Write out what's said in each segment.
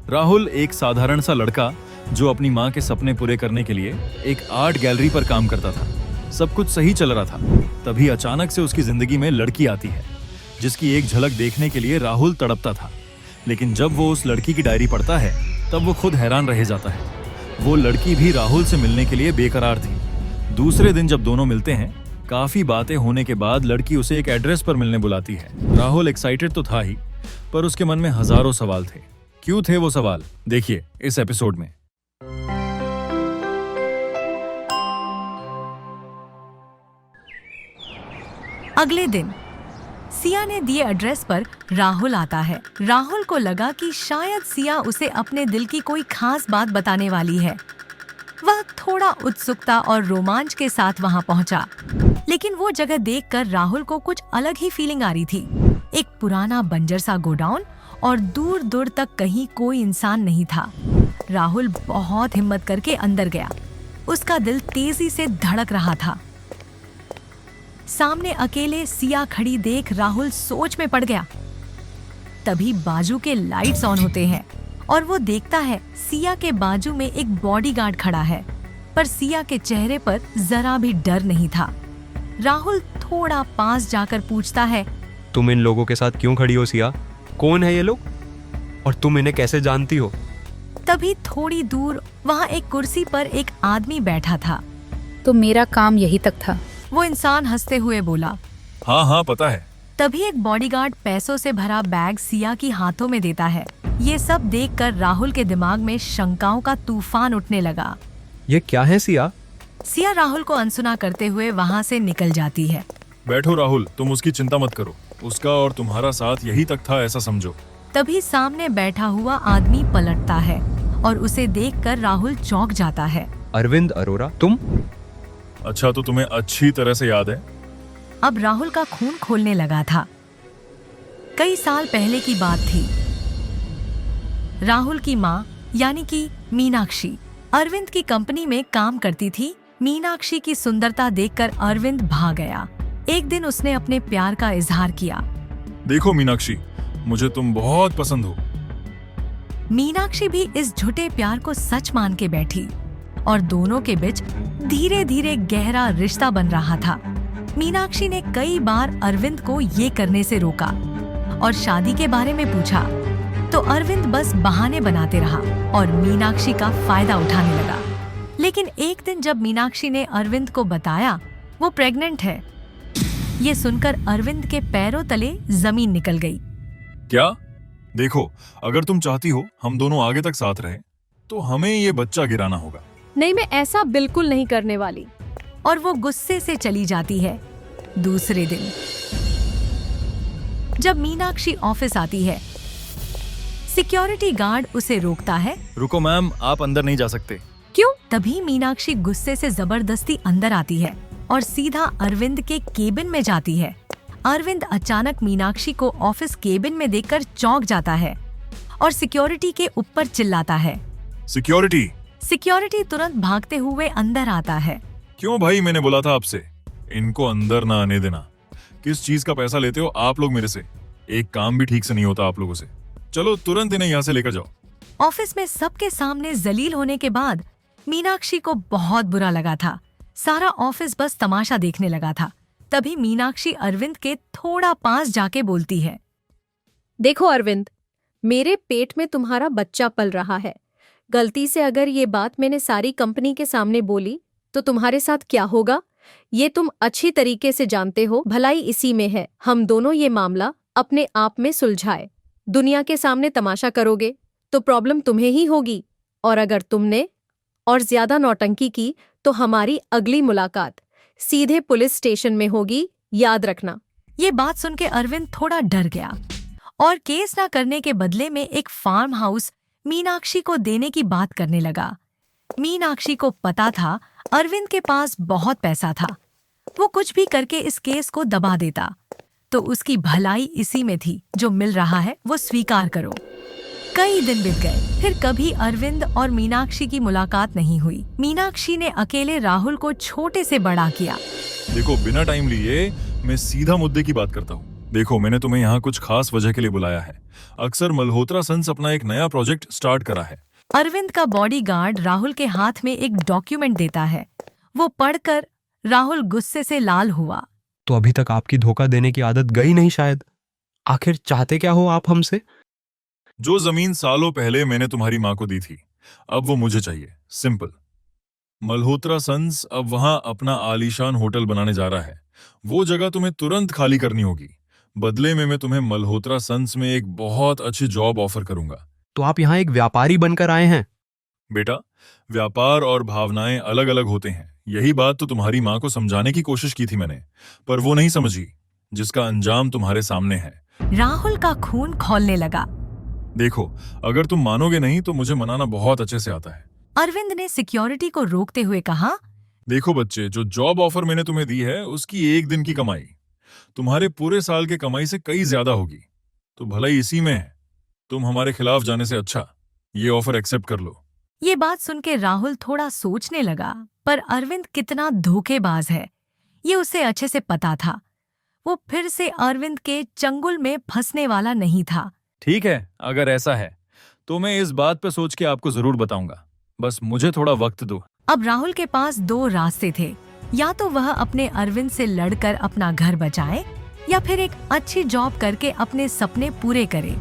राहुल एक साधारण सा लड़का जो अपनी माँ के सपने पूरे करने के लिए एक आर्ट गैलरी पर काम करता था। सब कुछ सही चल रहा था, तभी अचानक से उसकी जिंदगी में लड़की आती है जिसकी एक झलक देखने के लिए राहुल तड़पता था। लेकिन जब वो उस लड़की की डायरी पढ़ता है तब वो खुद हैरान रह जाता है। वो लड़की भी राहुल से मिलने के लिए बेकरार थी। दूसरे दिन जब दोनों मिलते हैं, काफी बातें होने के बाद लड़की उसे एक एड्रेस पर मिलने बुलाती है। राहुल एक्साइटेड तो था ही, पर उसके मन में हजारों सवाल थे। क्यों थे वो सवाल, देखिए इस एपिसोड में। अगले दिन सिया ने दिए एड्रेस पर राहुल आता है। राहुल को लगा कि शायद सिया उसे अपने दिल की कोई खास बात बताने वाली है। वह थोड़ा उत्सुकता और रोमांच के साथ वहां पहुंचा, लेकिन वो जगह देखकर राहुल को कुछ अलग ही फीलिंग आ रही थी। एक पुराना बंजर सा गोडाउन और दूर दूर तक कहीं कोई इंसान नहीं था। राहुल बहुत हिम्मत करके अंदर गया। उसका दिल तेजी से धड़क रहा था। सामने अकेले सिया खड़ी देख राहुल सोच में पड़ गया। तभी बाजू के लाइट्स ऑन होते हैं और वो देखता है सिया के बाजू में एक बॉडीगार्ड खड़ा है, पर सिया के चेहरे पर जरा भी डर नहीं था। राहुल थोड़ा पास जाकर पूछता है, तुम इन लोगों के साथ क्यों खड़ी हो सिया? कौन है ये लोग और तुम इन्हें कैसे जानती हो? तभी थोड़ी दूर वहाँ एक कुर्सी पर एक आदमी बैठा था। तो मेरा काम यही तक था। वो इंसान हंसते हुए बोला। हाँ पता है। तभी एक बॉडीगार्ड पैसों से भरा बैग सिया की हाथों में देता है। ये सब देखकर राहुल के दिमाग में शंकाओं का तूफान उठने लगा। ये क्या है सिया? सिया राहुल को अनसुना करते हुए वहाँ से निकल जाती है। बैठो राहुल, तुम उसकी चिंता मत करो। उसका और तुम्हारा साथ यही तक था, ऐसा समझो। तभी सामने बैठा हुआ आदमी पलटता है और उसे देखकर राहुल चौंक जाता है। अरविंद अरोरा, तुम? अच्छा, तो तुम्हें अच्छी तरह से याद है। अब राहुल का खून खोलने लगा था। कई साल पहले की बात थी। राहुल की माँ यानी कि मीनाक्षी अरविंद की कंपनी में काम करती थी। मीनाक्षी की सुंदरता देखकर अरविंद भाग गया। एक दिन उसने अपने प्यार का इजहार किया। देखो मीनाक्षी, मुझे तुम बहुत पसंद हो। मीनाक्षी भी इस झूठे प्यार को सच मान के बैठी और दोनों के बीच धीरे धीरे गहरा रिश्ता बन रहा था। मीनाक्षी ने कई बार अरविंद को ये करने से रोका और शादी के बारे में पूछा, तो अरविंद बस बहाने बनाते रहा और मीनाक्षी का फायदा उठाने लगा। लेकिन एक दिन जब मीनाक्षी ने अरविंद को बताया वो प्रेग्नेंट है, ये सुनकर अरविंद के पैरों तले जमीन निकल गई। क्या? देखो, अगर तुम चाहती हो हम दोनों आगे तक साथ रहे तो हमें ये बच्चा गिराना होगा। नहीं, मैं ऐसा बिल्कुल नहीं करने वाली। और वो गुस्से से चली जाती है। दूसरे दिन जब मीनाक्षी ऑफिस आती है, सिक्योरिटी गार्ड उसे रोकता है। रुको मैम, आप अंदर नहीं जा सकते। क्यों? तभी मीनाक्षी गुस्से से जबरदस्ती अंदर आती है और सीधा अरविंद के केबिन में जाती है। अरविंद अचानक मीनाक्षी को ऑफिस केबिन में देखकर चौंक जाता है और सिक्योरिटी के ऊपर चिल्लाता है। सिक्योरिटी! सिक्योरिटी तुरंत भागते हुए अंदर आता है। क्यों भाई, मैंने बोला था आपसे इनको अंदर ना आने देना। किस चीज का पैसा लेते हो आप लोग मेरे से? एक काम भी ठीक से नहीं होता आप लोगों से। चलो तुरंत इन्हें यहाँ से लेकर जाओ। ऑफिस में सबके सामने जलील होने के बाद मीनाक्षी को बहुत बुरा लगा था। सारा ऑफिस बस तमाशा देखने लगा था। तभी मीनाक्षी अरविंद के थोड़ा पास जाके बोलती है, देखो अरविंद, मेरे पेट में तुम्हारा बच्चा पल रहा है। गलती से अगर ये बात मैंने सारी कंपनी के सामने बोली तो तुम्हारे साथ क्या होगा ये तुम अच्छी तरीके से जानते हो। भलाई इसी में है, हम दोनों ये मामला अपने आप में सुलझाए। दुनिया के सामने तमाशा करोगे तो प्रॉब्लम तुम्हें ही होगी, और अगर तुमने और ज्यादा नौटंकी की तो हमारी अगली मुलाकात सीधे पुलिस स्टेशन में होगी, याद रखना। ये बात सुन के अरविंद थोड़ा डर गया और केस ना करने के बदले में एक फार्म हाउस मीनाक्षी को देने की बात करने लगा। मीनाक्षी को पता था अरविंद के पास बहुत पैसा था। वो कुछ भी करके इस केस को दबा देता, तो उसकी भलाई इसी में थी। जो मिल रहा है वो स्वीकार करो। कई दिन बीत गए, फिर कभी अरविंद और मीनाक्षी की मुलाकात नहीं हुई। मीनाक्षी ने अकेले राहुल को छोटे से बड़ा किया। देखो, बिना टाइम लिए मैं सीधा मुद्दे की बात करता हूँ। देखो, मैंने तुम्हें यहाँ कुछ खास वजह के लिए बुलाया है। अक्सर मल्होत्रा सन्स अपना एक नया प्रोजेक्ट स्टार्ट करा है। अरविंद का बॉडीगार्ड राहुल के हाथ में एक डॉक्यूमेंट देता है। वो पढ़कर राहुल गुस्से से लाल हुआ। तो अभी तक आपकी धोखा देने की आदत गई नहीं शायद। आखिर चाहते क्या हो आप हमसे? जो जमीन सालों पहले मैंने तुम्हारी माँ को दी थी, अब वो मुझे चाहिए। सिंपल। मल्होत्रा सन्स अब वहां अपना आलीशान होटल बनाने जा रहा है। वो जगह तुम्हें तुरंत खाली करनी होगी। बदले में मैं तुम्हें मल्होत्रा सन्स में एक बहुत अच्छी जॉब ऑफर करूंगा। तो आप यहाँ एक व्यापारी बनकर आए हैं? बेटा, व्यापार और भावनाएं अलग अलग होते हैं। यही बात तो तुम्हारी माँ को समझाने की कोशिश की थी मैंने, पर वो नहीं समझी, जिसका अंजाम तुम्हारे सामने है। राहुल का खून खौलने लगा। देखो, अगर तुम मानोगे नहीं तो मुझे मनाना बहुत अच्छे से आता है। अरविंद ने सिक्योरिटी को रोकते हुए कहा, देखो बच्चे, जो जॉब ऑफर मैंने तुम्हें दी है उसकी एक दिन की कमाई तुम्हारे पूरे साल के कमाई से कई ज्यादा होगी। तो भलाई इसी में है। तुम हमारे खिलाफ जाने से अच्छा ये ऑफर एक्सेप्ट कर लो। ये बात सुन के राहुल थोड़ा सोचने लगा, पर अरविंद कितना धोखेबाज है ये उसे अच्छे से पता था। वो फिर से अरविंद के चंगुल में फंसने वाला नहीं था। ठीक है, अगर ऐसा है तो मैं इस बात पे सोच के आपको जरूर बताऊंगा। बस मुझे थोड़ा वक्त दो। अब राहुल के पास दो रास्ते थे। या तो वह अपने अरविंद से लड़कर अपना घर बचाए, या फिर एक अच्छी जॉब करके अपने सपने पूरे करे।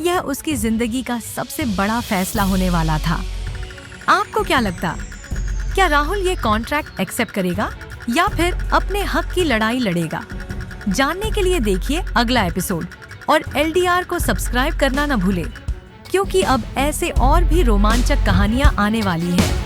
यह उसकी जिंदगी का सबसे बड़ा फैसला होने वाला था। आपको क्या लगता, क्या राहुल ये कॉन्ट्रैक्ट एक्सेप्ट करेगा या फिर अपने हक की लड़ाई लड़ेगा? जानने के लिए देखिए अगला एपिसोड और LDR को सब्सक्राइब करना न भूले, क्योंकि अब ऐसे और भी रोमांचक कहानियां आने वाली है।